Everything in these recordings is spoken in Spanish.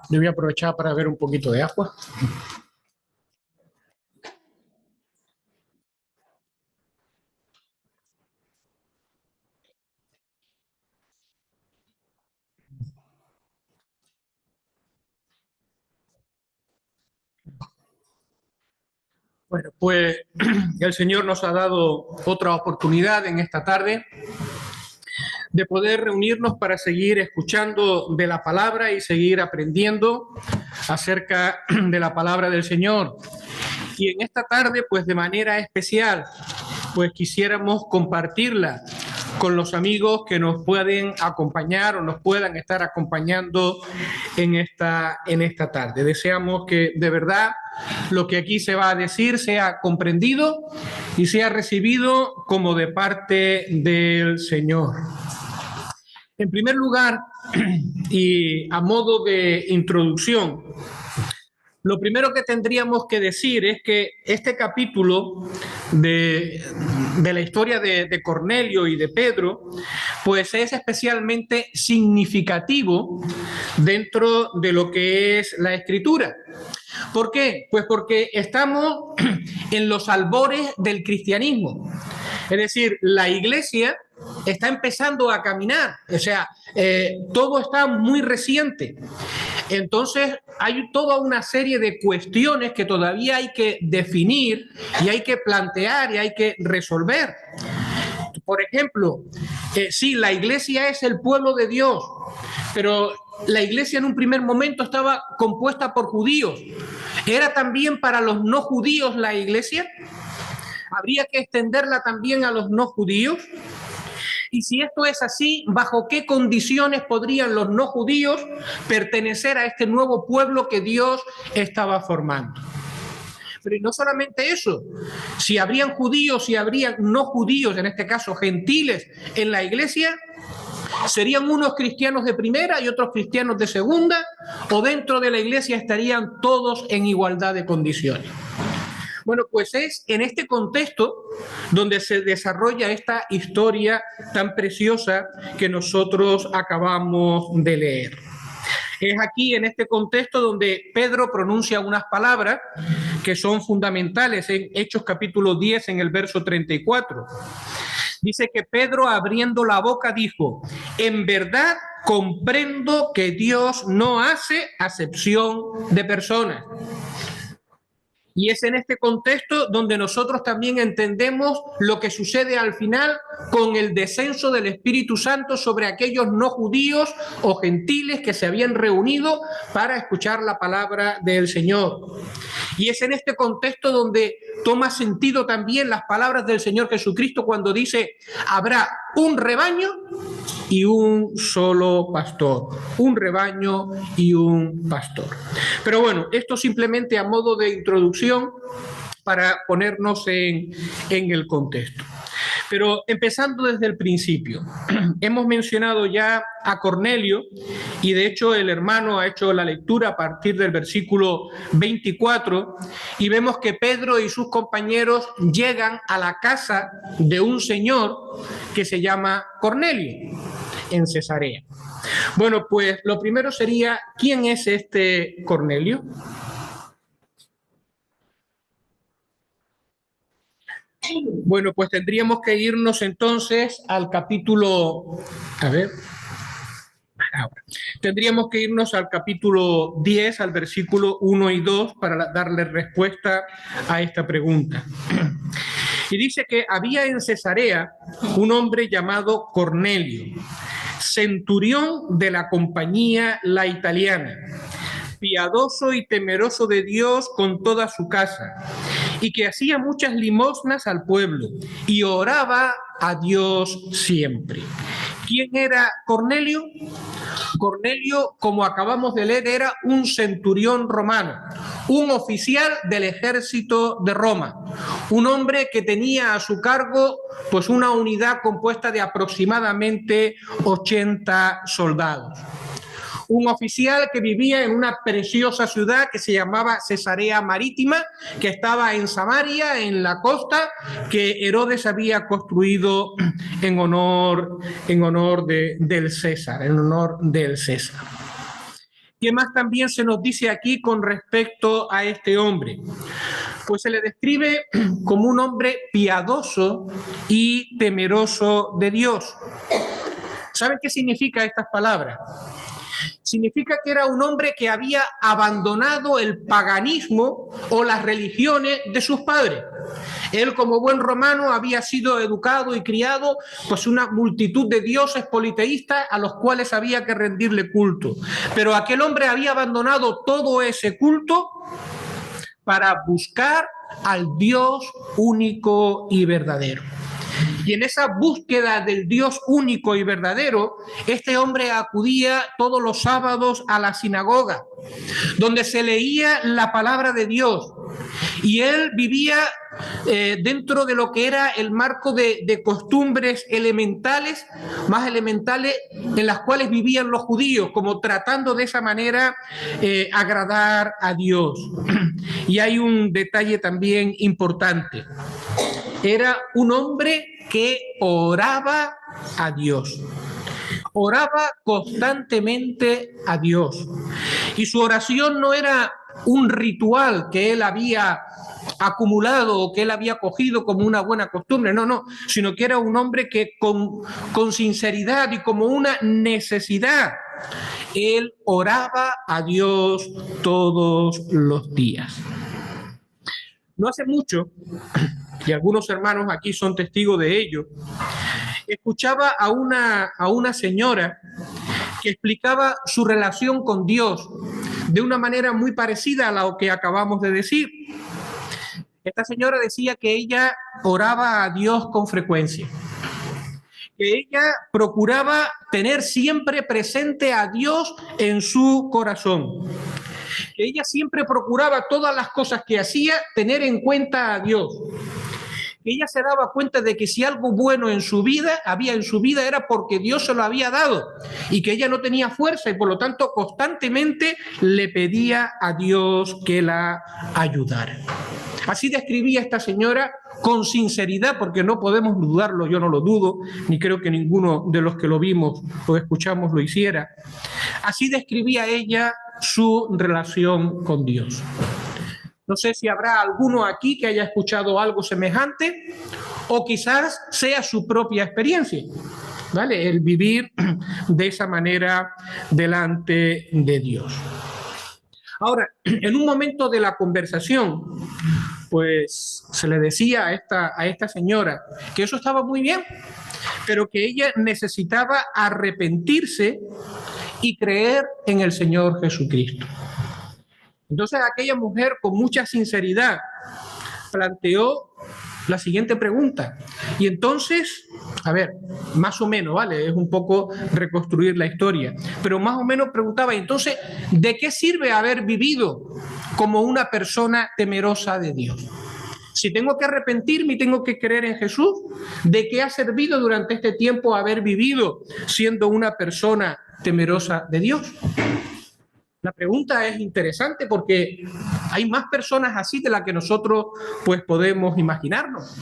Yo voy a aprovechar para ver un poquito de agua. Bueno, pues el Señor nos ha dado otra oportunidad en esta tarde de poder reunirnos para seguir escuchando de la palabra y seguir aprendiendo acerca de la palabra del Señor. Y en esta tarde, pues de manera especial, pues quisiéramos compartirla con los amigos que nos pueden acompañar o nos puedan estar acompañando en esta tarde. Deseamos que de verdad lo que aquí se va a decir sea comprendido y sea recibido como de parte del Señor. En primer lugar, y a modo de introducción, lo primero que tendríamos que decir es que este capítulo de la historia de Cornelio y de Pedro, pues es especialmente significativo dentro de lo que es la Escritura. ¿Por qué? Pues porque estamos en los albores del cristianismo. Es decir, la Iglesia está empezando a caminar, o sea, todo está muy reciente. Entonces, hay toda una serie de cuestiones que todavía hay que definir y hay que plantear y hay que resolver. Por ejemplo, sí, la Iglesia es el pueblo de Dios, pero la Iglesia en un primer momento estaba compuesta por judíos. ¿Era también para los no judíos la Iglesia? ¿Habría que extenderla también a los no judíos? Y si esto es así, ¿bajo qué condiciones podrían los no judíos pertenecer a este nuevo pueblo que Dios estaba formando? Pero no solamente eso, si habrían judíos y habrían no judíos, en este caso gentiles, en la Iglesia, ¿serían unos cristianos de primera y otros cristianos de segunda? ¿O dentro de la Iglesia estarían todos en igualdad de condiciones? Bueno, pues es en este contexto donde se desarrolla esta historia tan preciosa que nosotros acabamos de leer. Es aquí, en este contexto, donde Pedro pronuncia unas palabras que son fundamentales en Hechos capítulo 10, en el verso 34. Dice que Pedro, abriendo la boca, dijo: en verdad comprendo que Dios no hace acepción de personas. Y es en este contexto donde nosotros también entendemos lo que sucede al final con el descenso del Espíritu Santo sobre aquellos no judíos o gentiles que se habían reunido para escuchar la palabra del Señor. Y es en este contexto donde toma sentido también las palabras del Señor Jesucristo cuando dice: habrá un rebaño y un solo pastor, un rebaño y un pastor. Pero bueno, esto simplemente a modo de introducción para ponernos en el contexto. Pero empezando desde el principio, hemos mencionado ya a Cornelio y de hecho el hermano ha hecho la lectura a partir del versículo 24 y vemos que Pedro y sus compañeros llegan a la casa de un señor que se llama Cornelio en Cesarea. Bueno, pues lo primero sería, ¿quién es este Cornelio? Bueno, pues tendríamos que irnos entonces al capítulo, tendríamos que irnos al capítulo 10, al versículo 1 y 2, para darle respuesta a esta pregunta. Y dice que había en Cesarea un hombre llamado Cornelio, centurión de la compañía La Italiana, piadoso y temeroso de Dios con toda su casa, y que hacía muchas limosnas al pueblo y oraba a Dios siempre. ¿Quién era Cornelio? Cornelio, como acabamos de leer, era un centurión romano, un oficial del ejército de Roma, un hombre que tenía a su cargo pues una unidad compuesta de aproximadamente 80 soldados. Un oficial que vivía en una preciosa ciudad que se llamaba Cesarea Marítima, que estaba en Samaria, en la costa, que Herodes había construido en honor del César, en honor del César. ¿Qué más también se nos dice aquí con respecto a este hombre? Pues se le describe como un hombre piadoso y temeroso de Dios. ¿Saben qué significa estas palabras? Significa que era un hombre que había abandonado el paganismo o las religiones de sus padres. Él, como buen romano, había sido educado y criado pues una multitud de dioses politeístas a los cuales había que rendirle culto. Pero aquel hombre había abandonado todo ese culto para buscar al Dios único y verdadero. Y en esa búsqueda del Dios único y verdadero, este hombre acudía todos los sábados a la sinagoga, donde se leía la palabra de Dios. Y él vivía dentro de lo que era el marco de costumbres elementales, más elementales, en las cuales vivían los judíos, como tratando de esa manera agradar a Dios. Y hay un detalle también importante. Era un hombre que oraba a Dios. Oraba constantemente a Dios. Y su oración no era un ritual que él había acumulado o que él había cogido como una buena costumbre, no, sino que era un hombre que con sinceridad y como una necesidad, él oraba a Dios todos los días. No hace mucho, y algunos hermanos aquí son testigos de ello, escuchaba a una señora que explicaba su relación con Dios de una manera muy parecida a la que acabamos de decir. Esta señora decía que ella oraba a Dios con frecuencia, que ella procuraba tener siempre presente a Dios en su corazón, que ella siempre procuraba todas las cosas que hacía tener en cuenta a Dios, que ella se daba cuenta de que si algo bueno había en su vida era porque Dios se lo había dado y que ella no tenía fuerza y por lo tanto constantemente le pedía a Dios que la ayudara. Así describía esta señora con sinceridad, porque no podemos dudarlo, yo no lo dudo, ni creo que ninguno de los que lo vimos o escuchamos lo hiciera. Así describía ella su relación con Dios. No sé si habrá alguno aquí que haya escuchado algo semejante o quizás sea su propia experiencia, ¿vale? El vivir de esa manera delante de Dios. Ahora, en un momento de la conversación, pues se le decía a esta señora que eso estaba muy bien, pero que ella necesitaba arrepentirse y creer en el Señor Jesucristo. Entonces aquella mujer con mucha sinceridad planteó la siguiente pregunta. Y entonces, a ver, más o menos, ¿vale? Es un poco reconstruir la historia, pero más o menos preguntaba, entonces, ¿de qué sirve haber vivido como una persona temerosa de Dios? Si tengo que arrepentirme y tengo que creer en Jesús, ¿de qué ha servido durante este tiempo haber vivido siendo una persona temerosa de Dios? La pregunta es interesante porque hay más personas así de las que nosotros pues podemos imaginarnos,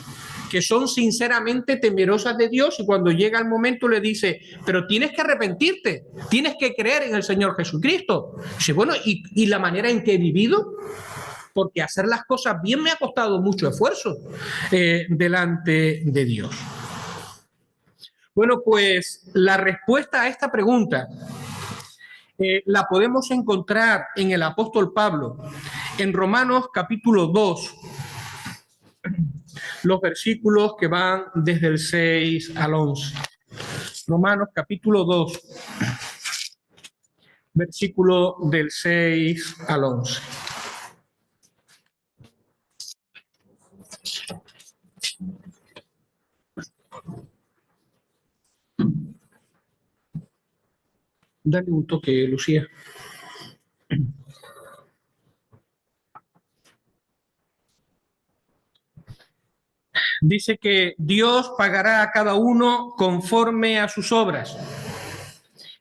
que son sinceramente temerosas de Dios y cuando llega el momento le dice, pero tienes que arrepentirte, tienes que creer en el Señor Jesucristo. Dice, bueno, ¿y la manera en que he vivido? Porque hacer las cosas bien me ha costado mucho esfuerzo delante de Dios. Bueno, pues la respuesta a esta pregunta la podemos encontrar en el apóstol Pablo, en Romanos capítulo 2, los versículos que van desde el 6 al 11. Romanos capítulo 2, versículo del 6 al 11. Dale un toque, Lucía. Dice que Dios pagará a cada uno conforme a sus obras.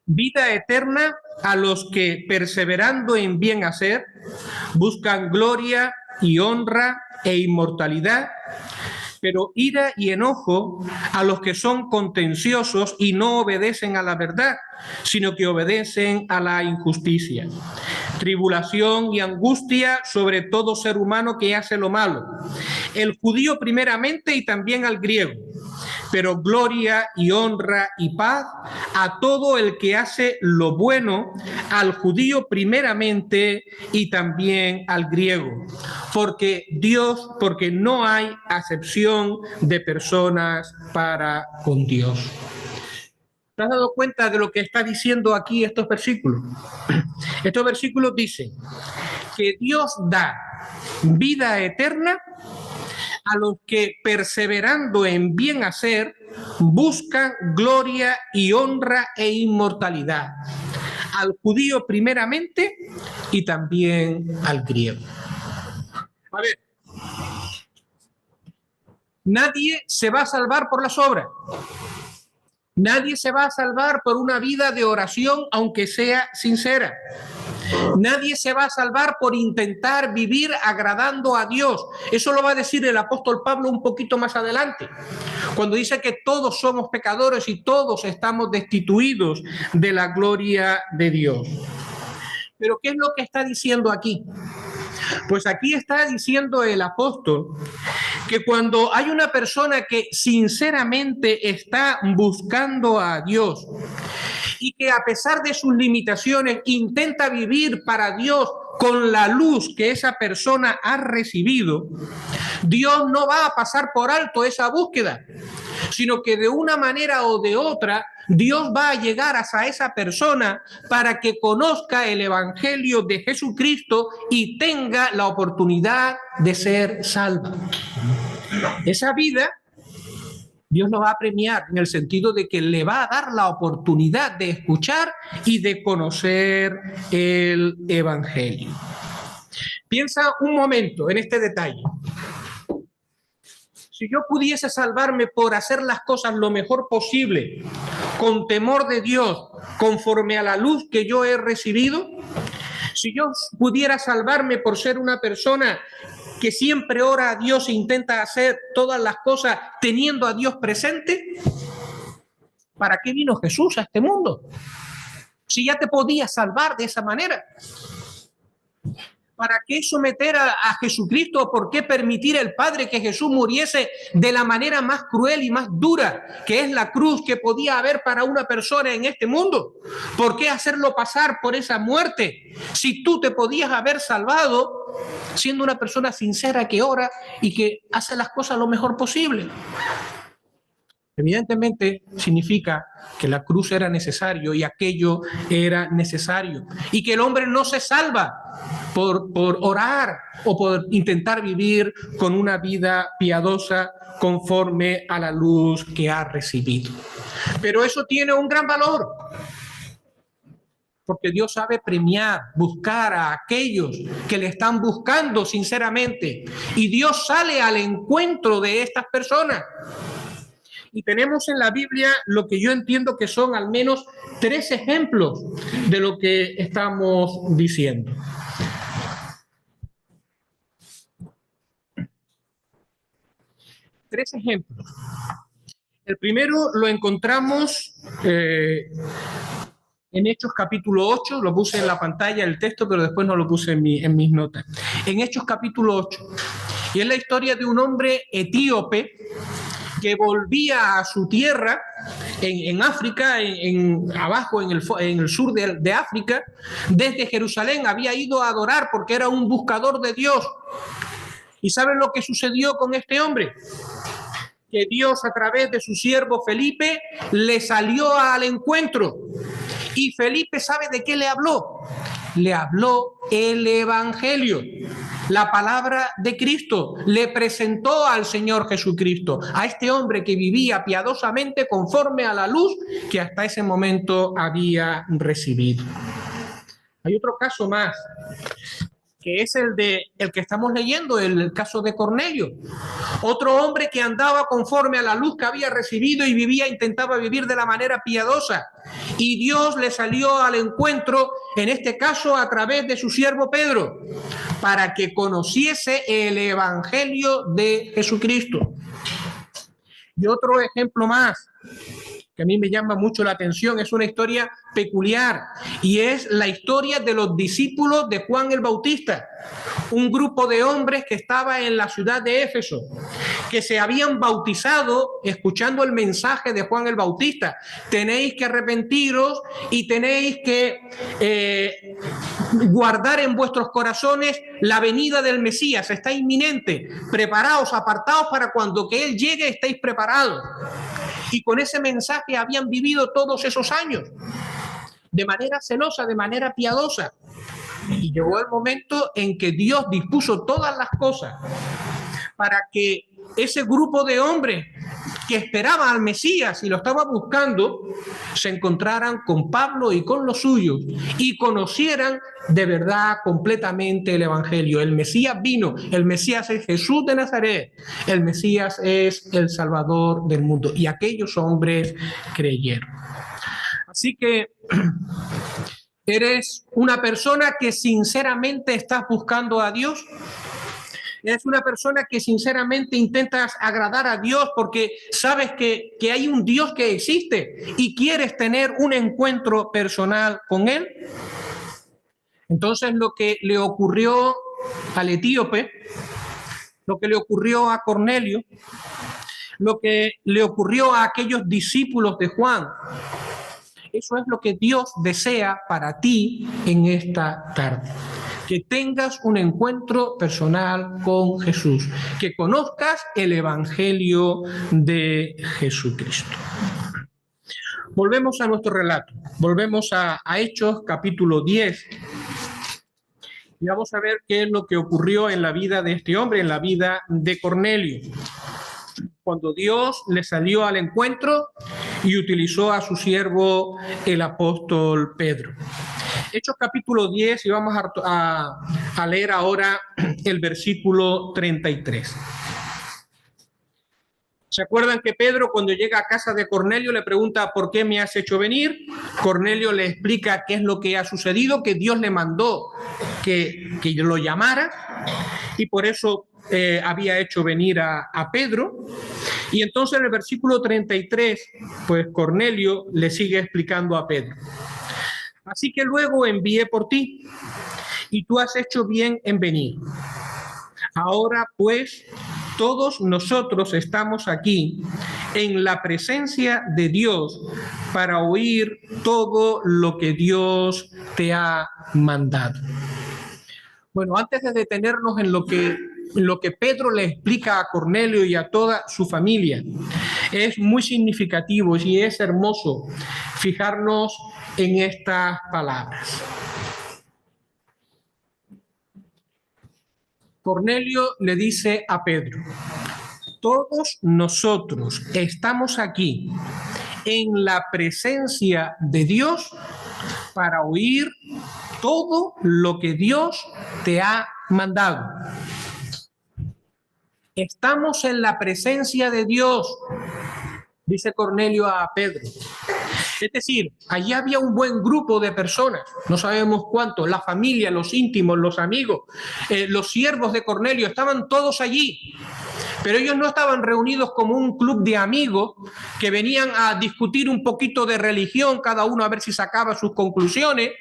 Vida eterna a los que, perseverando en bien hacer, buscan gloria y honra e inmortalidad, pero ira y enojo a los que son contenciosos y no obedecen a la verdad, sino que obedecen a la injusticia. Tribulación y angustia sobre todo ser humano que hace lo malo, el judío primeramente y también al griego, pero gloria y honra y paz a todo el que hace lo bueno, al judío primeramente y también al griego, porque no hay acepción de personas para con Dios. ¿Te has dado cuenta de lo que está diciendo aquí estos versículos? Estos versículos dicen que Dios da vida eterna a los que, perseverando en bien hacer, buscan gloria y honra e inmortalidad, al judío primeramente y también al griego. A ver, nadie se va a salvar por las obras. Nadie se va a salvar por una vida de oración, aunque sea sincera. Nadie se va a salvar por intentar vivir agradando a Dios. Eso lo va a decir el apóstol Pablo un poquito más adelante, cuando dice que todos somos pecadores y todos estamos destituidos de la gloria de Dios. Pero ¿qué es lo que está diciendo aquí? Pues aquí está diciendo el apóstol que cuando hay una persona que sinceramente está buscando a Dios y que a pesar de sus limitaciones intenta vivir para Dios con la luz que esa persona ha recibido, Dios no va a pasar por alto esa búsqueda, sino que de una manera o de otra Dios va a llegar hasta esa persona para que conozca el evangelio de Jesucristo y tenga la oportunidad de ser salva. Esa vida Dios lo va a premiar en el sentido de que le va a dar la oportunidad de escuchar y de conocer el evangelio. Piensa un momento en este detalle. Si yo pudiese salvarme por hacer las cosas lo mejor posible, con temor de Dios, conforme a la luz que yo he recibido, si yo pudiera salvarme por ser una persona que siempre ora a Dios e intenta hacer todas las cosas teniendo a Dios presente, ¿para qué vino Jesús a este mundo? Si ya te podías salvar de esa manera. ¿Para qué someter a Jesucristo? ¿Por qué permitir el Padre que Jesús muriese de la manera más cruel y más dura, que es la cruz que podía haber para una persona en este mundo? ¿Por qué hacerlo pasar por esa muerte si tú te podías haber salvado siendo una persona sincera que ora y que hace las cosas lo mejor posible? Evidentemente significa que la cruz era necesario y aquello era necesario y que el hombre no se salva por orar o por intentar vivir con una vida piadosa conforme a la luz que ha recibido. Pero eso tiene un gran valor, porque Dios sabe premiar, buscar a aquellos que le están buscando sinceramente, y Dios sale al encuentro de estas personas. Y tenemos en la Biblia lo que yo entiendo que son al menos 3 ejemplos de lo que estamos diciendo. Tres ejemplos. El primero lo encontramos en Hechos capítulo 8, lo puse en la pantalla el texto, pero después no lo puse en mis notas. En Hechos capítulo 8, y es la historia de un hombre etíope que volvía a su tierra en África, abajo en el sur de África. Desde Jerusalén había ido a adorar porque era un buscador de Dios. ¿Y saben lo que sucedió con este hombre? Que Dios, a través de su siervo Felipe, le salió al encuentro. Y Felipe, ¿sabe de qué le habló? Le habló el evangelio, la palabra de Cristo. Le presentó al Señor Jesucristo, a este hombre que vivía piadosamente conforme a la luz que hasta ese momento había recibido. Hay otro caso más, que es el que estamos leyendo, el caso de Cornelio. Otro hombre que andaba conforme a la luz que había recibido y intentaba vivir de la manera piadosa. Y Dios le salió al encuentro, en este caso a través de su siervo Pedro, para que conociese el evangelio de Jesucristo. Y otro ejemplo más, que a mí me llama mucho la atención, es una historia peculiar, y es la historia de los discípulos de Juan el Bautista, un grupo de hombres que estaba en la ciudad de Éfeso, que se habían bautizado escuchando el mensaje de Juan el Bautista. Tenéis que arrepentiros y tenéis que guardar en vuestros corazones la venida del Mesías, está inminente, preparaos, apartaos para cuando que Él llegue estéis preparados. Y con ese mensaje habían vivido todos esos años, de manera celosa, de manera piadosa. Y llegó el momento en que Dios dispuso todas las cosas para que ese grupo de hombres que esperaban al Mesías y lo estaban buscando, se encontraran con Pablo y con los suyos y conocieran de verdad completamente el Evangelio. El Mesías vino, el Mesías es Jesús de Nazaret, el Mesías es el Salvador del mundo. Y aquellos hombres creyeron. Así que ¿eres una persona que sinceramente estás buscando a Dios? ¿Eres una persona que sinceramente intentas agradar a Dios porque sabes que hay un Dios que existe y quieres tener un encuentro personal con Él? Entonces lo que le ocurrió al etíope, lo que le ocurrió a Cornelio, lo que le ocurrió a aquellos discípulos de Juan, eso es lo que Dios desea para ti en esta tarde. Que tengas un encuentro personal con Jesús, que conozcas el Evangelio de Jesucristo. Volvemos a nuestro relato, volvemos a Hechos capítulo 10 y vamos a ver qué es lo que ocurrió en la vida de este hombre, en la vida de Cornelio, cuando Dios le salió al encuentro y utilizó a su siervo el apóstol Pedro. Hechos capítulo 10 y vamos a leer ahora el versículo 33. ¿Se acuerdan que Pedro, cuando llega a casa de Cornelio, le pregunta ¿por qué me has hecho venir? Cornelio le explica qué es lo que ha sucedido, que Dios le mandó que lo llamara y por eso había hecho venir a Pedro. Y entonces en el versículo 33, pues Cornelio le sigue explicando a Pedro. Así que luego envié por ti, y tú has hecho bien en venir. Ahora, pues, todos nosotros estamos aquí en la presencia de Dios para oír todo lo que Dios te ha mandado. Bueno, antes de detenernos en lo que Pedro le explica a Cornelio y a toda su familia, es muy significativo y es hermoso fijarnos en estas palabras. Cornelio le dice a Pedro, todos nosotros estamos aquí en la presencia de Dios para oír todo lo que Dios te ha mandado. Estamos en la presencia de Dios, dice Cornelio a Pedro. Es decir, allí había un buen grupo de personas, no sabemos cuántos, la familia, los íntimos, los amigos, los siervos de Cornelio, estaban todos allí. Pero ellos no estaban reunidos como un club de amigos que venían a discutir un poquito de religión, cada uno a ver si sacaba sus conclusiones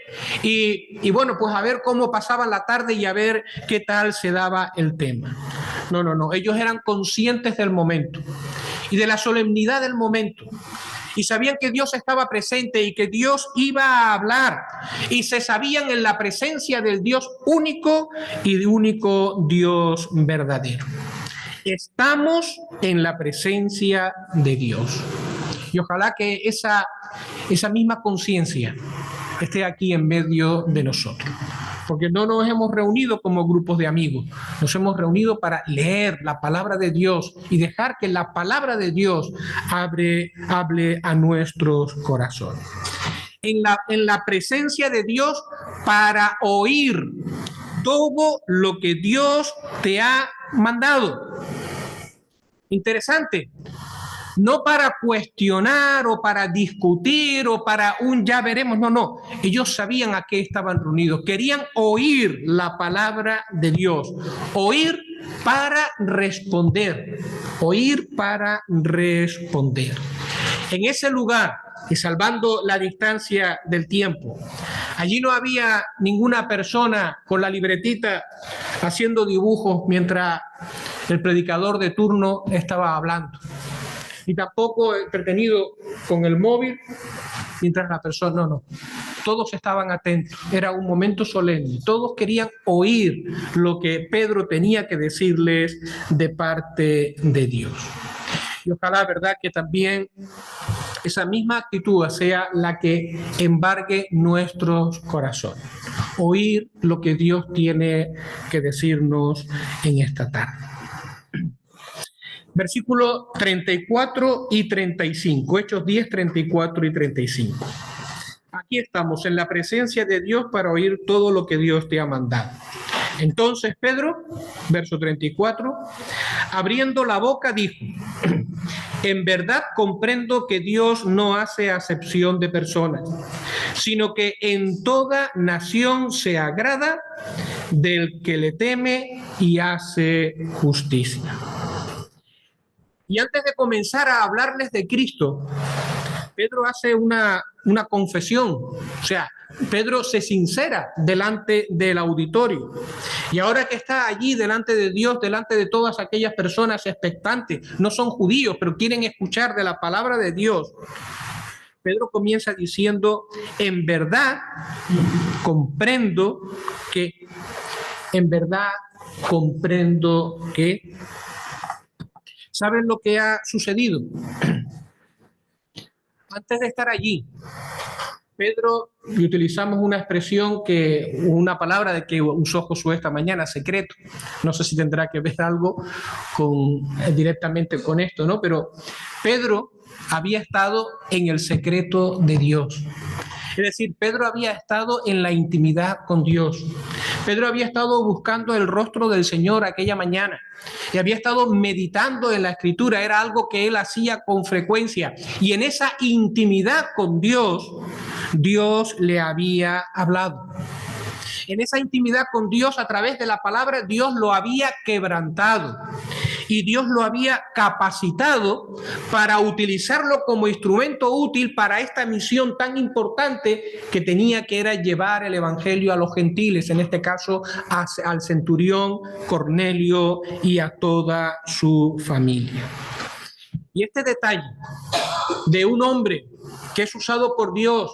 y bueno, pues a ver cómo pasaban la tarde y a ver qué tal se daba el tema. No, ellos eran conscientes del momento y de la solemnidad del momento. Y sabían que Dios estaba presente y que Dios iba a hablar. Y se sabían en la presencia del Dios único y de único Dios verdadero. Estamos en la presencia de Dios. Y ojalá que esa misma conciencia esté aquí en medio de nosotros. Porque no nos hemos reunido como grupos de amigos, nos hemos reunido para leer la palabra de Dios y dejar que la palabra de Dios hable a nuestros corazones. En la presencia de Dios para oír todo lo que Dios te ha mandado. Interesante. No para cuestionar o para discutir o para un ya veremos, no. Ellos sabían a qué estaban reunidos. Querían oír la palabra de Dios. Oír para responder. oír para responder. En ese lugar, y salvando la distancia del tiempo, allí no había ninguna persona con la libretita haciendo dibujos mientras el predicador de turno estaba hablando, y tampoco entretenido con el móvil mientras la persona, no. Todos estaban atentos, era un momento solemne, todos querían oír lo que Pedro tenía que decirles de parte de Dios. Y ojalá, ¿verdad?, que también esa misma actitud sea la que embargue nuestros corazones. Oír lo que Dios tiene que decirnos en esta tarde. Versículos 34 y 35, Hechos 10, 34 y 35. Aquí estamos en la presencia de Dios para oír todo lo que Dios te ha mandado. Entonces Pedro, verso 34, abriendo la boca dijo: en verdad comprendo que Dios no hace acepción de personas, sino que en toda nación se agrada del que le teme y hace justicia. Y antes de comenzar a hablarles de Cristo, Pedro hace una confesión, o sea, Pedro se sincera delante del auditorio. Y ahora que está allí delante de Dios, delante de todas aquellas personas expectantes, no son judíos, pero quieren escuchar de la palabra de Dios, Pedro comienza diciendo: en verdad comprendo que, en verdad comprendo que. ¿Saben lo que ha sucedido? Antes de estar allí, Pedro, y utilizamos una expresión, una palabra de que usó Josué esta mañana, secreto. No sé si tendrá que ver algo directamente con esto, ¿no? Pero Pedro había estado en el secreto de Dios. Es decir, Pedro había estado en la intimidad con Dios. Pedro había estado buscando el rostro del Señor aquella mañana y había estado meditando en la Escritura. Era algo que él hacía con frecuencia. Y en esa intimidad con Dios, Dios le había hablado. En esa intimidad con Dios, a través de la palabra, Dios lo había quebrantado. Y Dios lo había capacitado para utilizarlo como instrumento útil para esta misión tan importante que tenía, que era llevar el evangelio a los gentiles, en este caso al centurión Cornelio y a toda su familia. Y este detalle de un hombre que es usado por Dios,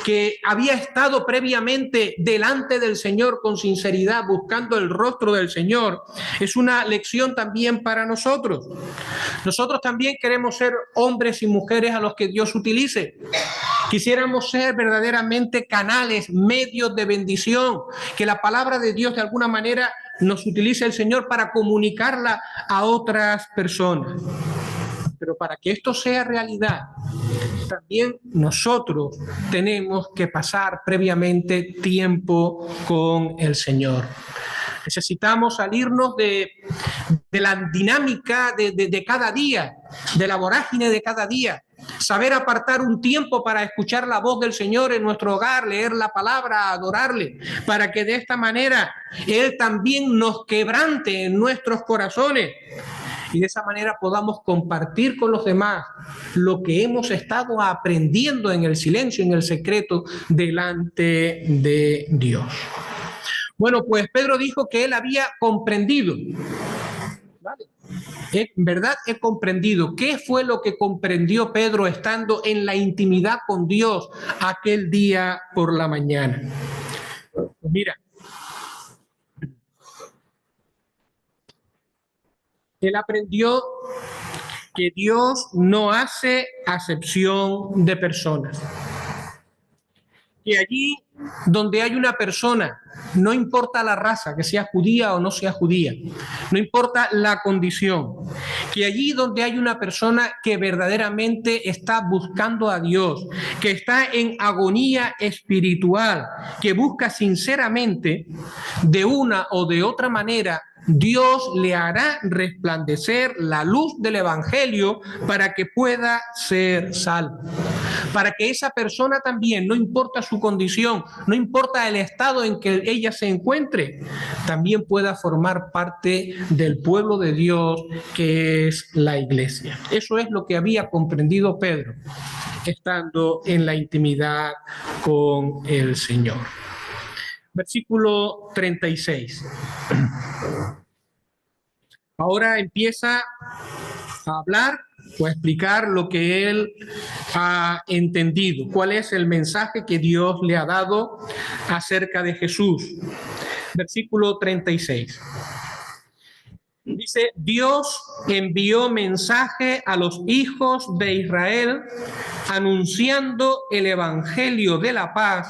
que había estado previamente delante del Señor con sinceridad, buscando el rostro del Señor, es una lección también para nosotros. Nosotros también queremos ser hombres y mujeres a los que Dios utilice. Quisiéramos ser verdaderamente canales, medios de bendición, que la palabra de Dios de alguna manera nos utilice el Señor para comunicarla a otras personas. Pero para que esto sea realidad, también nosotros tenemos que pasar previamente tiempo con el Señor. Necesitamos salirnos de la dinámica de cada día, de la vorágine de cada día. Saber apartar un tiempo para escuchar la voz del Señor en nuestro hogar, leer la palabra, adorarle, para que de esta manera Él también nos quebrante en nuestros corazones. Y de esa manera podamos compartir con los demás lo que hemos estado aprendiendo en el silencio, en el secreto, delante de Dios. Bueno, pues Pedro dijo que él había comprendido. ¿Vale? En verdad he comprendido. ¿Qué fue lo que comprendió Pedro estando en la intimidad con Dios aquel día por la mañana? Pues mira, él aprendió que Dios no hace acepción de personas. Que allí donde hay una persona, no importa la raza, que sea judía o no sea judía, no importa la condición, que allí donde hay una persona que verdaderamente está buscando a Dios, que está en agonía espiritual, que busca sinceramente, de una o de otra manera, Dios le hará resplandecer la luz del Evangelio para que pueda ser salvo, para que esa persona también, no importa su condición, no importa el estado en que ella se encuentre, también pueda formar parte del pueblo de Dios, que es la iglesia. Eso es lo que había comprendido Pedro, estando en la intimidad con el Señor. Versículo 36. Ahora empieza a hablar o a explicar lo que él ha entendido, cuál es el mensaje que Dios le ha dado acerca de Jesús. Versículo 36. Dice, Dios envió mensaje a los hijos de Israel anunciando el evangelio de la paz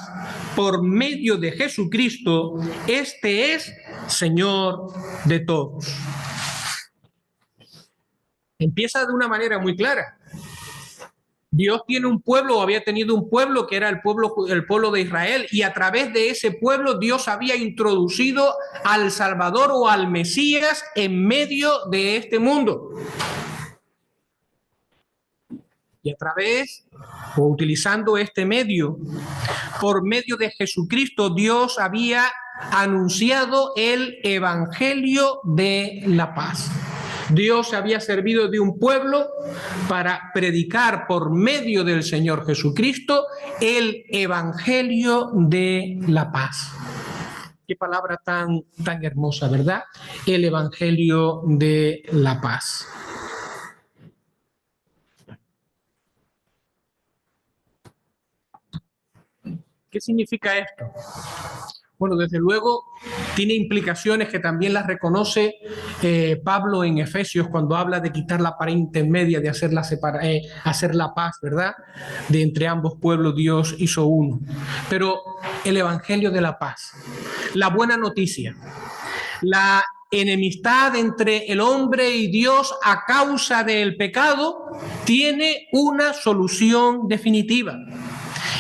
por medio de Jesucristo. Este es Señor de todos. Empieza de una manera muy clara. Dios tiene un pueblo, o había tenido un pueblo que era el pueblo de Israel, y a través de ese pueblo Dios había introducido al Salvador o al Mesías en medio de este mundo. Y a través, o utilizando este medio, por medio de Jesucristo, Dios había anunciado el evangelio de la paz. Dios había servido de un pueblo para predicar por medio del Señor Jesucristo el evangelio de la paz. Qué palabra tan hermosa, ¿verdad? El evangelio de la paz. ¿Qué significa esto? Bueno, desde luego tiene implicaciones que también las reconoce Pablo en Efesios cuando habla de quitar la pared intermedia, de hacer la paz, ¿verdad? De entre ambos pueblos Dios hizo uno. Pero el evangelio de la paz, la buena noticia, la enemistad entre el hombre y Dios a causa del pecado, tiene una solución definitiva.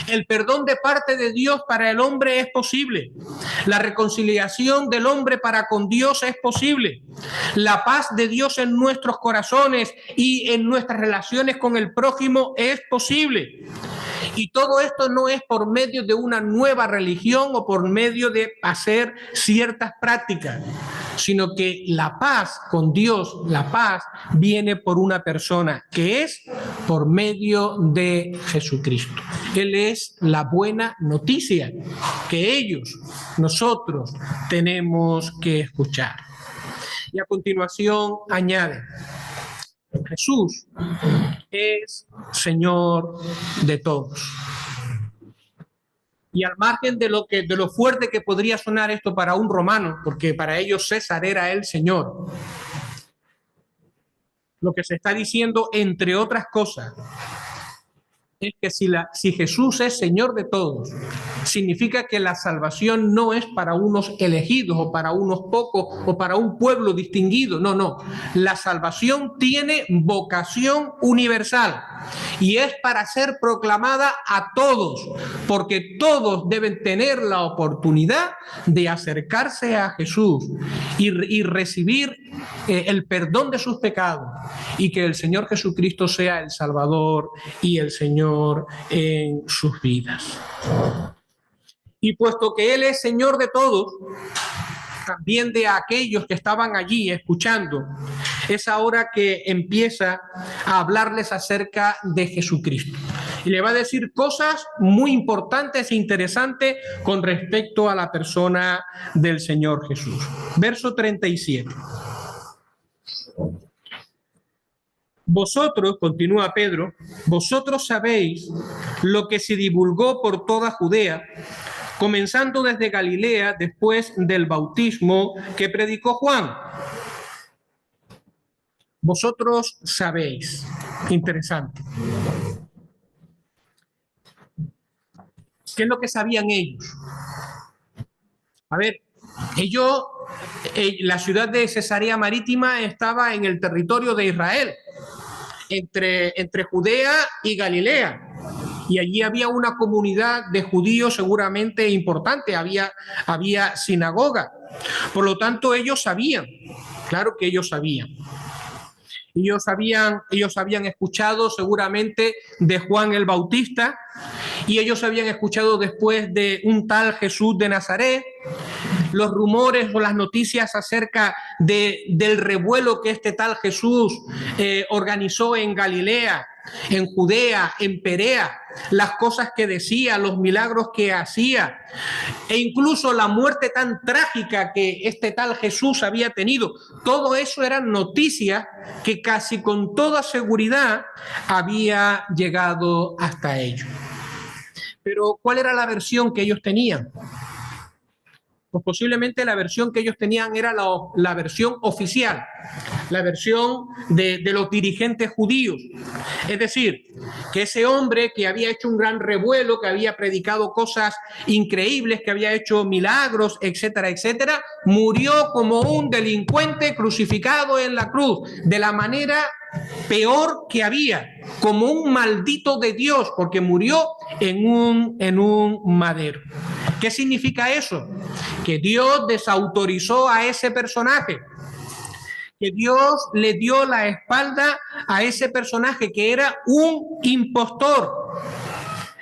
El perdón de parte de Dios para el hombre es posible. La reconciliación del hombre para con Dios es posible. La paz de Dios en nuestros corazones y en nuestras relaciones con el prójimo es posible. Y todo esto no es por medio de una nueva religión o por medio de hacer ciertas prácticas, sino que la paz con Dios, la paz viene por una persona, que es por medio de Jesucristo. Él es la buena noticia que nosotros tenemos que escuchar. Y a continuación añade, Jesús es Señor de todos. Y al margen de lo fuerte que podría sonar esto para un romano, porque para ellos César era el Señor, lo que se está diciendo, entre otras cosas, es que si Jesús es Señor de todos, significa que la salvación no es para unos elegidos o para unos pocos o para un pueblo distinguido. No. La salvación tiene vocación universal y es para ser proclamada a todos, porque todos deben tener la oportunidad de acercarse a Jesús y recibir el perdón de sus pecados, y que el Señor Jesucristo sea el Salvador y el Señor en sus vidas. Y puesto que Él es Señor de todos, también de aquellos que estaban allí escuchando, es ahora que empieza a hablarles acerca de Jesucristo. Y le va a decir cosas muy importantes e interesantes con respecto a la persona del Señor Jesús. Verso 37. Vosotros, continúa Pedro, vosotros sabéis lo que se divulgó por toda Judea, comenzando desde Galilea después del bautismo que predicó Juan. Vosotros sabéis. Interesante. ¿Qué es lo que sabían ellos? A ver, la ciudad de Cesarea Marítima estaba en el territorio de Israel, entre Judea y Galilea. Y allí había una comunidad de judíos seguramente importante, había sinagoga. Por lo tanto, ellos sabían, claro que ellos sabían. Ellos habían escuchado seguramente de Juan el Bautista, y ellos habían escuchado después de un tal Jesús de Nazaret, los rumores o las noticias acerca del revuelo que este tal Jesús organizó en Galilea, en Judea, en Perea, las cosas que decía, los milagros que hacía, e incluso la muerte tan trágica que este tal Jesús había tenido. Todo eso eran noticias que casi con toda seguridad había llegado hasta ellos. Pero ¿cuál era la versión que ellos tenían? Pues posiblemente la versión que ellos tenían era la versión oficial, la versión de los dirigentes judíos. Es decir, que ese hombre que había hecho un gran revuelo, que había predicado cosas increíbles, que había hecho milagros, etcétera, etcétera, murió como un delincuente crucificado en la cruz, de la manera peor que había, como un maldito de Dios, porque murió en un madero. ¿Qué significa eso? Que Dios desautorizó a ese personaje, que Dios le dio la espalda a ese personaje, que era un impostor.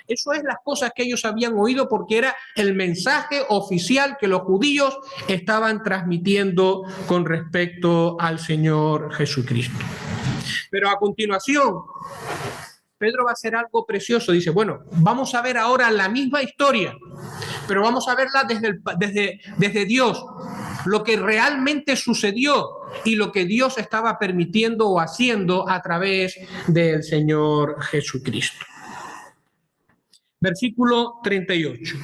Eso es las cosas que ellos habían oído, porque era el mensaje oficial que los judíos estaban transmitiendo con respecto al Señor Jesucristo. Pero a continuación, Pedro va a hacer algo precioso. Dice, bueno, vamos a ver ahora la misma historia, pero vamos a verla desde Dios, lo que realmente sucedió y lo que Dios estaba permitiendo o haciendo a través del Señor Jesucristo. Versículo 38.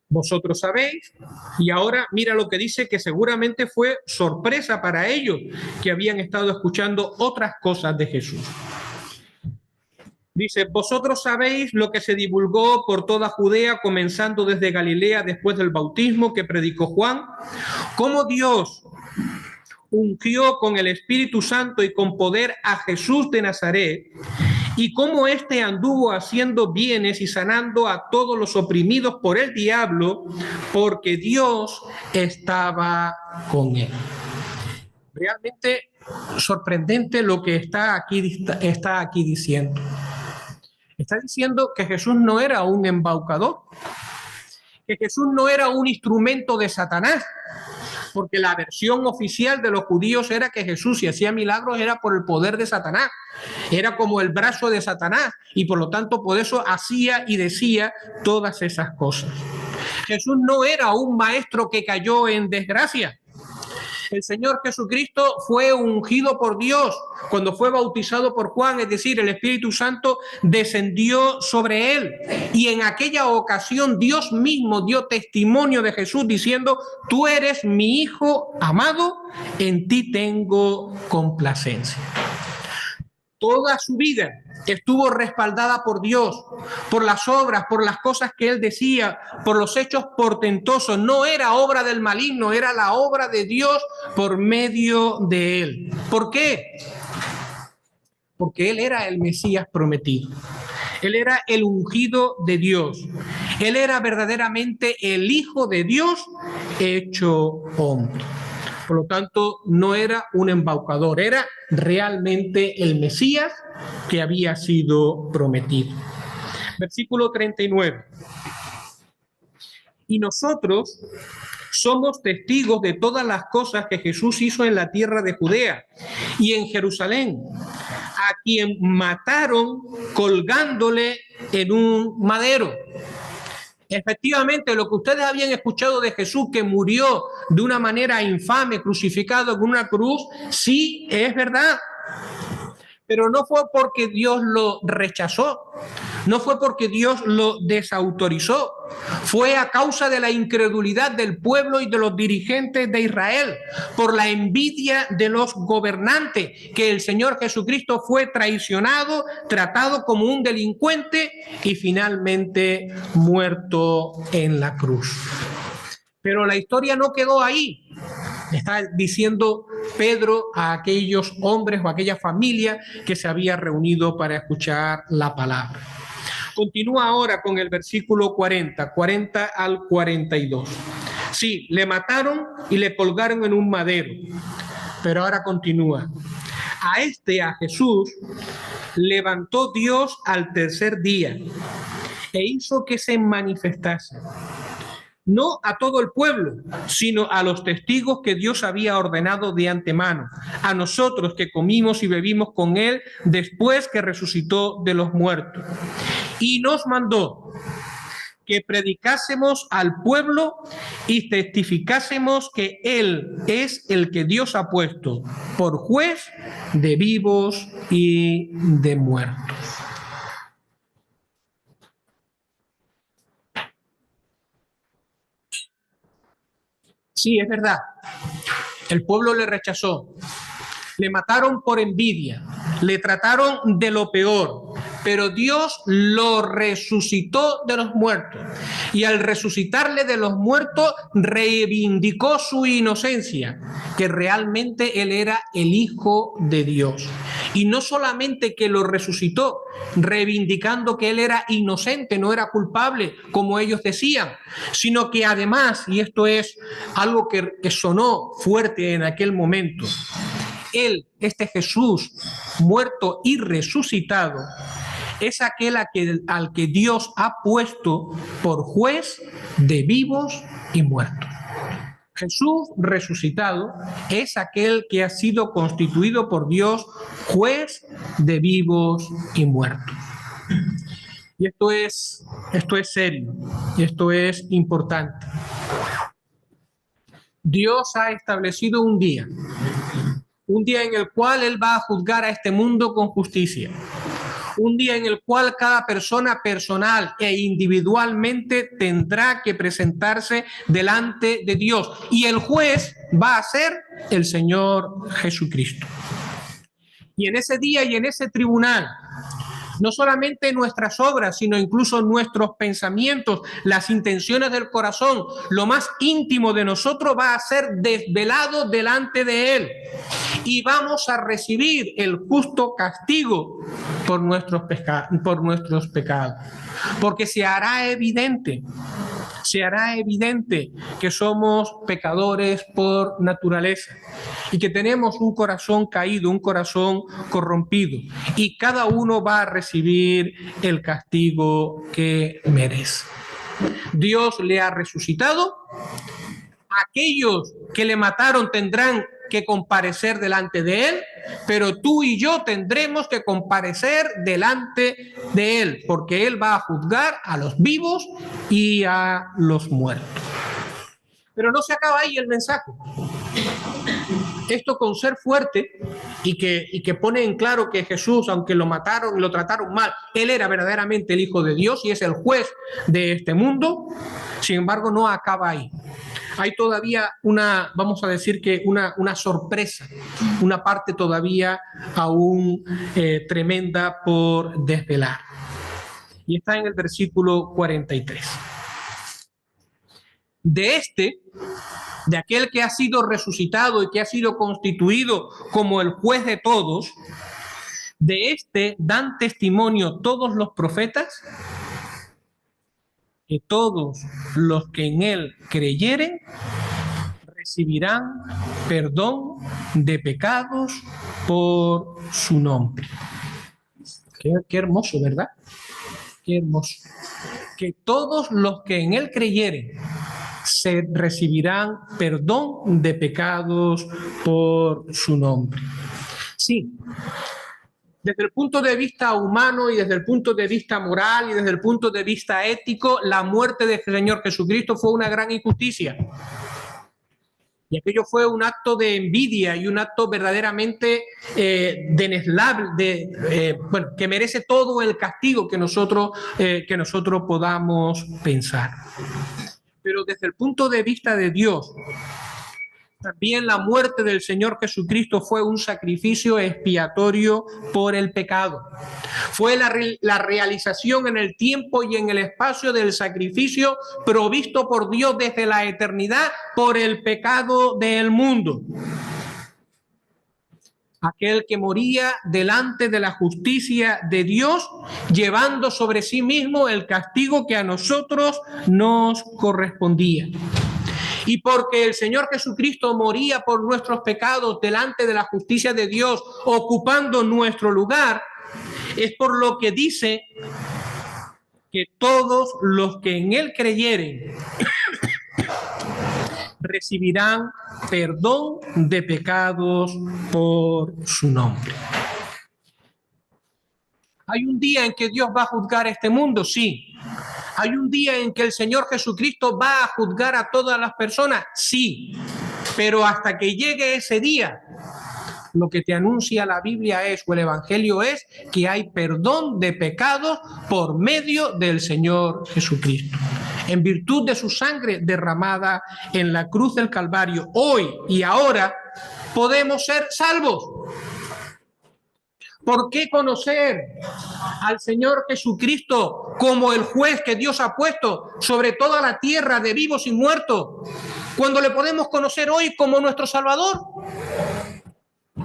Vosotros sabéis, y ahora mira lo que dice, que seguramente fue sorpresa para ellos, que habían estado escuchando otras cosas de Jesús. Dice, vosotros sabéis lo que se divulgó por toda Judea, comenzando desde Galilea después del bautismo que predicó Juan, cómo Dios ungió con el Espíritu Santo y con poder a Jesús de Nazaret, y cómo éste anduvo haciendo bienes y sanando a todos los oprimidos por el diablo, porque Dios estaba con él. Realmente sorprendente lo que está aquí diciendo. Está diciendo que Jesús no era un embaucador, que Jesús no era un instrumento de Satanás, porque la versión oficial de los judíos era que Jesús, si hacía milagros, era por el poder de Satanás, era como el brazo de Satanás, y por lo tanto por eso hacía y decía todas esas cosas. Jesús no era un maestro que cayó en desgracia. El Señor Jesucristo fue ungido por Dios cuando fue bautizado por Juan, es decir, el Espíritu Santo descendió sobre él. Y en aquella ocasión Dios mismo dio testimonio de Jesús diciendo, tú eres mi Hijo amado, en ti tengo complacencia. Toda su vida estuvo respaldada por Dios, por las obras, por las cosas que él decía, por los hechos portentosos. No era obra del maligno, era la obra de Dios por medio de él. ¿Por qué? Porque él era el Mesías prometido. Él era el ungido de Dios. Él era verdaderamente el Hijo de Dios hecho hombre. Por lo tanto, no era un embaucador, era realmente el Mesías que había sido prometido. Versículo 39. Y nosotros somos testigos de todas las cosas que Jesús hizo en la tierra de Judea y en Jerusalén, a quien mataron colgándole en un madero. Efectivamente, lo que ustedes habían escuchado de Jesús, que murió de una manera infame, crucificado en una cruz, sí, es verdad. Pero no fue porque Dios lo rechazó, no fue porque Dios lo desautorizó, fue a causa de la incredulidad del pueblo y de los dirigentes de Israel, por la envidia de los gobernantes, que el Señor Jesucristo fue traicionado, tratado como un delincuente y finalmente muerto en la cruz. Pero la historia no quedó ahí. Está diciendo Pedro a aquellos hombres o a aquella familia que se había reunido para escuchar la palabra. Continúa ahora con el versículo 40 al 42. Sí, le mataron y le colgaron en un madero. Pero ahora continúa. A Jesús, levantó Dios al tercer día e hizo que se manifestase, no a todo el pueblo, sino a los testigos que Dios había ordenado de antemano, a nosotros que comimos y bebimos con Él después que resucitó de los muertos. Y nos mandó que predicásemos al pueblo y testificásemos que Él es el que Dios ha puesto por juez de vivos y de muertos. Sí, es verdad. El pueblo le rechazó. Le mataron por envidia. Le trataron de lo peor. Pero Dios lo resucitó de los muertos. Y al resucitarle de los muertos, reivindicó su inocencia, que realmente él era el Hijo de Dios. Y no solamente que lo resucitó, reivindicando que él era inocente, no era culpable, como ellos decían, sino que además, y esto es algo que sonó fuerte en aquel momento, él, este Jesús, muerto y resucitado, es aquel al que Dios ha puesto por juez de vivos y muertos. Jesús resucitado es aquel que ha sido constituido por Dios juez de vivos y muertos. Y esto es serio, y esto es importante. Dios ha establecido un día en el cual Él va a juzgar a este mundo con justicia. Un día en el cual cada persona personal e individualmente tendrá que presentarse delante de Dios. Y el juez va a ser el Señor Jesucristo. Y en ese día y en ese tribunal, no solamente nuestras obras, sino incluso nuestros pensamientos, las intenciones del corazón, lo más íntimo de nosotros va a ser desvelado delante de Él. Y vamos a recibir el justo castigo por nuestros pecados. Porque se hará evidente que somos pecadores por naturaleza y que tenemos un corazón caído, un corazón corrompido, y cada uno va a recibir el castigo que merece. Dios le ha resucitado. Aquellos que le mataron tendrán que comparecer delante de Él, pero tú y yo tendremos que comparecer delante de Él, porque Él va a juzgar a los vivos y a los muertos. Pero no se acaba ahí el mensaje. Esto con ser fuerte y que pone en claro que Jesús, aunque lo mataron y lo trataron mal, Él era verdaderamente el Hijo de Dios y es el juez de este mundo. Sin embargo, no acaba ahí. Hay todavía vamos a decir que una sorpresa, una parte todavía aún tremenda por desvelar. Y está en el versículo 43. De aquel que ha sido resucitado y que ha sido constituido como el juez de todos, de este dan testimonio todos los profetas, que todos los que en él creyeren recibirán perdón de pecados por su nombre. Qué hermoso, ¿verdad? Qué hermoso. Que todos los que en él creyeren se recibirán perdón de pecados por su nombre. Sí, desde el punto de vista humano y desde el punto de vista moral y desde el punto de vista ético, la muerte del Señor Jesucristo fue una gran injusticia. Y aquello fue un acto de envidia y un acto verdaderamente deneslable, que merece todo el castigo que nosotros podamos pensar. Pero desde el punto de vista de Dios, también la muerte del Señor Jesucristo fue un sacrificio expiatorio por el pecado. Fue la realización en el tiempo y en el espacio del sacrificio provisto por Dios desde la eternidad por el pecado del mundo. Aquel que moría delante de la justicia de Dios, llevando sobre sí mismo el castigo que a nosotros nos correspondía. y porque el Señor Jesucristo moría por nuestros pecados delante de la justicia de Dios, ocupando nuestro lugar, es por lo que dice que todos los que en Él creyeren recibirán perdón de pecados por su nombre. ¿Hay un día en que Dios va a juzgar este mundo? Sí. ¿Hay un día en que el Señor Jesucristo va a juzgar a todas las personas? Sí. Pero hasta que llegue ese día, lo que te anuncia la Biblia o el Evangelio es que hay perdón de pecados por medio del Señor Jesucristo. En virtud de su sangre derramada en la cruz del Calvario, hoy y ahora podemos ser salvos. ¿Por qué conocer al Señor Jesucristo como el juez que Dios ha puesto sobre toda la tierra de vivos y muertos, cuando le podemos conocer hoy como nuestro Salvador?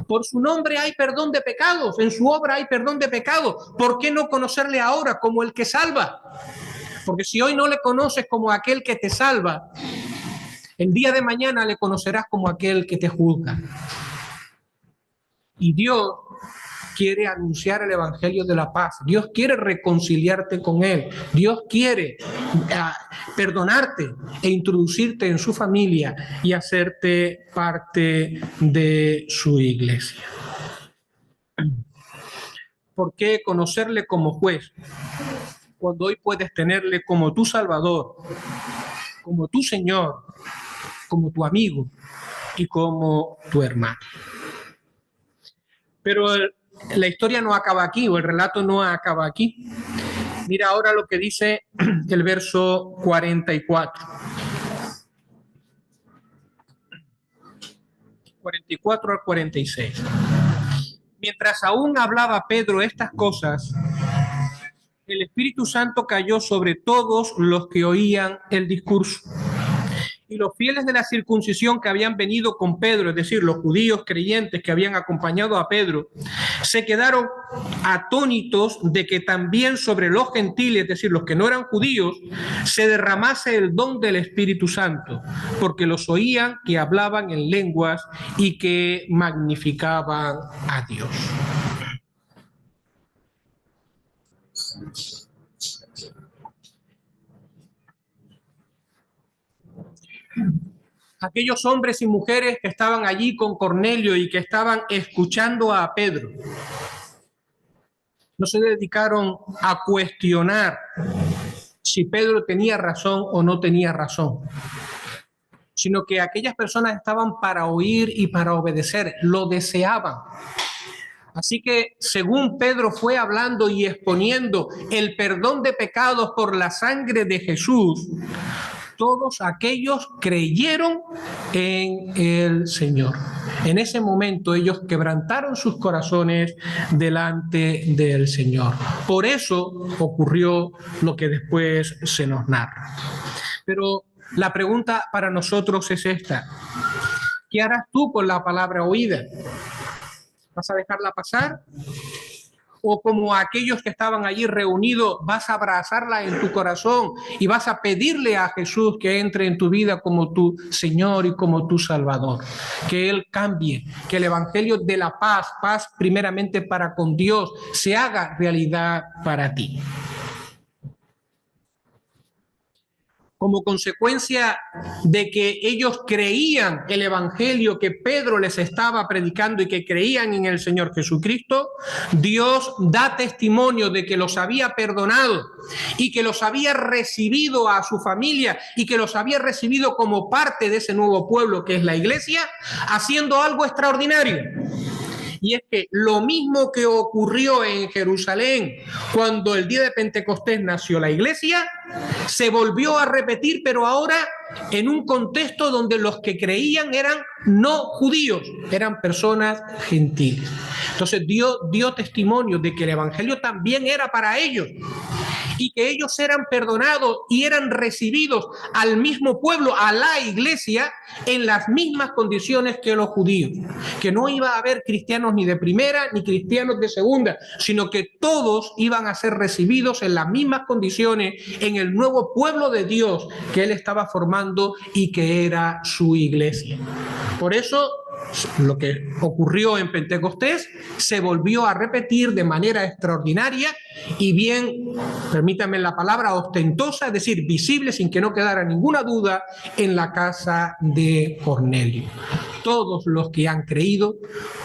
Por su nombre hay perdón de pecados, en su obra hay perdón de pecados. ¿Por qué no conocerle ahora como el que salva? Porque si hoy no le conoces como aquel que te salva, el día de mañana le conocerás como aquel que te juzga. Y Dios quiere anunciar el evangelio de la paz. Dios quiere reconciliarte con Él. Dios quiere perdonarte e introducirte en su familia y hacerte parte de su iglesia. ¿Por qué conocerle como juez cuando hoy puedes tenerle como tu Salvador, como tu Señor, como tu amigo y como tu hermano? Pero la historia no acaba aquí, o el relato no acaba aquí. Mira ahora lo que dice el verso 44. 44 al 46. Mientras aún hablaba Pedro estas cosas, el Espíritu Santo cayó sobre todos los que oían el discurso. Y los fieles de la circuncisión que habían venido con Pedro, es decir, los judíos creyentes que habían acompañado a Pedro, se quedaron atónitos de que también sobre los gentiles, es decir, los que no eran judíos, se derramase el don del Espíritu Santo, porque los oían que hablaban en lenguas y que magnificaban a Dios. Aquellos hombres y mujeres que estaban allí con Cornelio y que estaban escuchando a Pedro, no se dedicaron a cuestionar si Pedro tenía razón o no tenía razón, sino que aquellas personas estaban para oír y para obedecer, lo deseaban. Así que, según Pedro fue hablando y exponiendo el perdón de pecados por la sangre de Jesús, todos aquellos creyeron en el Señor. En ese momento ellos quebrantaron sus corazones delante del Señor. Por eso ocurrió lo que después se nos narra. Pero la pregunta para nosotros es esta: ¿qué harás tú con la palabra oída? ¿Vas a dejarla pasar? ¿O como aquellos que estaban allí reunidos, vas a abrazarla en tu corazón y vas a pedirle a Jesús que entre en tu vida como tu Señor y como tu Salvador? Que Él cambie, que el evangelio de la paz, paz primeramente para con Dios, se haga realidad para ti. Como consecuencia de que ellos creían el evangelio que Pedro les estaba predicando y que creían en el Señor Jesucristo, Dios da testimonio de que los había perdonado y que los había recibido a su familia y que los había recibido como parte de ese nuevo pueblo que es la iglesia, haciendo algo extraordinario. Y es que lo mismo que ocurrió en Jerusalén cuando el día de Pentecostés nació la iglesia, se volvió a repetir, pero ahora en un contexto donde los que creían eran no judíos, eran personas gentiles. Entonces Dios dio testimonio de que el evangelio también era para ellos y que ellos eran perdonados y eran recibidos al mismo pueblo, a la iglesia, en las mismas condiciones que los judíos, que no iba a haber cristianos ni de primera ni cristianos de segunda, sino que todos iban a ser recibidos en las mismas condiciones en el nuevo pueblo de Dios que él estaba formando y que era su iglesia. Por eso, lo que ocurrió en Pentecostés se volvió a repetir de manera extraordinaria y bien, permítanme la palabra, ostentosa, es decir, visible, sin que no quedara ninguna duda, en la casa de Cornelio. Todos los que han creído,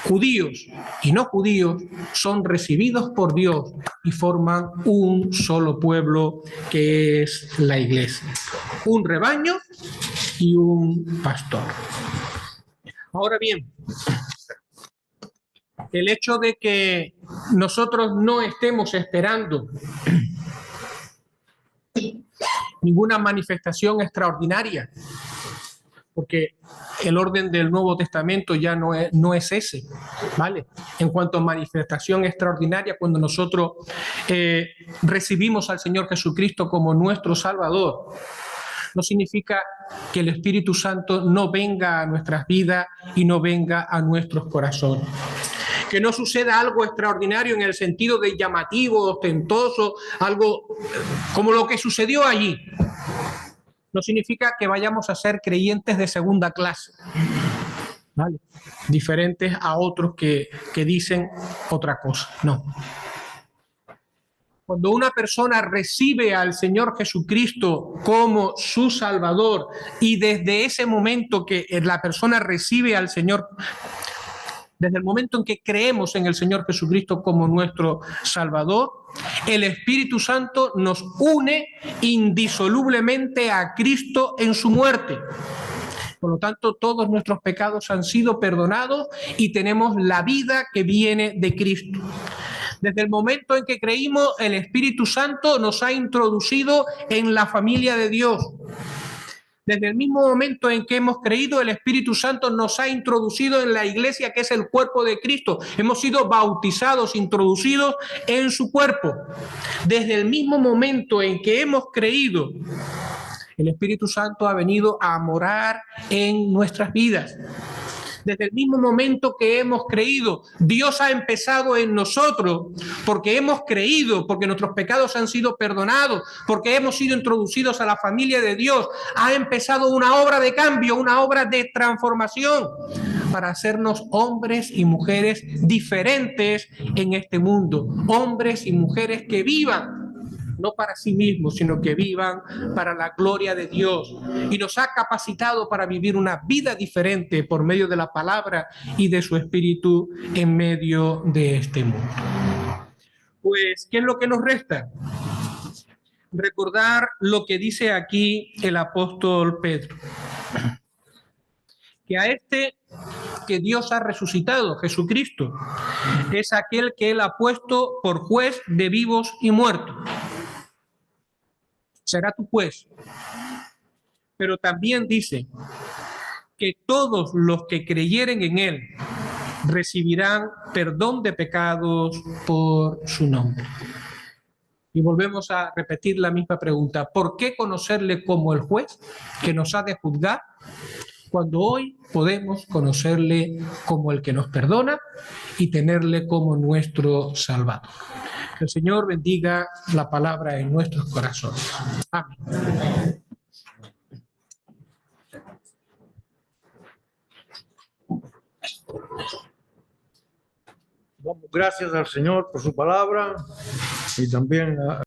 judíos y no judíos, son recibidos por Dios y forman un solo pueblo que es la iglesia. Un rebaño y un pastor. Ahora bien, el hecho de que nosotros no estemos esperando ninguna manifestación extraordinaria, porque el orden del Nuevo Testamento ya no es ese, ¿vale? En cuanto a manifestación extraordinaria, cuando nosotros recibimos al Señor Jesucristo como nuestro Salvador, no significa que el Espíritu Santo no venga a nuestras vidas y no venga a nuestros corazones. Que no suceda algo extraordinario en el sentido de llamativo, ostentoso, algo como lo que sucedió allí. No significa que vayamos a ser creyentes de segunda clase, ¿vale? Diferentes a otros que dicen otra cosa. No. Cuando una persona recibe al Señor Jesucristo como su Salvador y desde ese momento que la persona recibe al Señor, desde el momento en que creemos en el Señor Jesucristo como nuestro Salvador, el Espíritu Santo nos une indisolublemente a Cristo en su muerte. Por lo tanto, todos nuestros pecados han sido perdonados y tenemos la vida que viene de Cristo. Desde el momento en que creímos, el Espíritu Santo nos ha introducido en la familia de Dios. Desde el mismo momento en que hemos creído, el Espíritu Santo nos ha introducido en la iglesia, que es el cuerpo de Cristo. Hemos sido bautizados, introducidos en su cuerpo. Desde el mismo momento en que hemos creído, el Espíritu Santo ha venido a morar en nuestras vidas. Desde el mismo momento que hemos creído, Dios ha empezado en nosotros, porque hemos creído, porque nuestros pecados han sido perdonados, porque hemos sido introducidos a la familia de Dios. Ha empezado una obra de cambio, una obra de transformación para hacernos hombres y mujeres diferentes en este mundo. Hombres y mujeres que vivan no para sí mismos, sino que vivan para la gloria de Dios. Y nos ha capacitado para vivir una vida diferente por medio de la palabra y de su Espíritu en medio de este mundo. Pues, ¿qué es lo que nos resta? Recordar lo que dice aquí el apóstol Pedro. Que a este que Dios ha resucitado, Jesucristo, es aquel que él ha puesto por juez de vivos y muertos. Será tu juez. Pero también dice que todos los que creyeren en él recibirán perdón de pecados por su nombre. Y volvemos a repetir la misma pregunta. ¿Por qué conocerle como el juez que nos ha de juzgar cuando hoy podemos conocerle como el que nos perdona y tenerle como nuestro Salvador? Que el Señor bendiga la palabra en nuestros corazones. Amén. Damos gracias al Señor por su palabra y también a